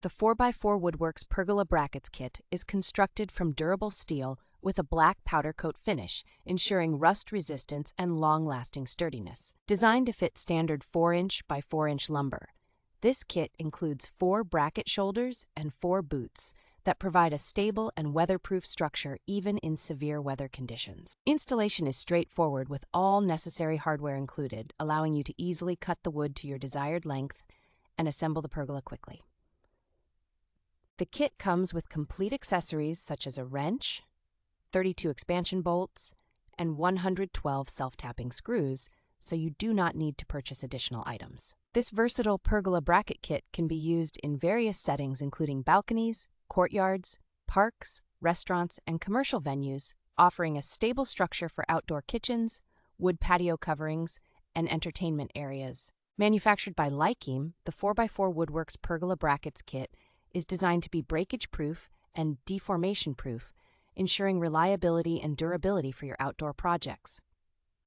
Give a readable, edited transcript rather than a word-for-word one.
The 4x4Woodworks Pergola Brackets Kit is constructed from durable steel with a black powder coat finish, ensuring rust resistance and long-lasting sturdiness. Designed to fit standard 4-inch by 4-inch lumber, this kit includes 4 bracket shoulders and 4 boots that provide a stable and weatherproof structure even in severe weather conditions. Installation is straightforward with all necessary hardware included, allowing you to easily cut the wood to your desired length and assemble the pergola quickly. The kit comes with complete accessories such as a wrench, 32 expansion bolts, and 112 self-tapping screws, so you do not need to purchase additional items. This versatile pergola bracket kit can be used in various settings including balconies, courtyards, parks, restaurants, and commercial venues, offering a stable structure for outdoor kitchens, wood patio coverings, and entertainment areas. Manufactured by Lykeem, the 4x4Woodworks Pergola Brackets Kit is designed to be breakage-proof and deformation-proof, ensuring reliability and durability for your outdoor projects.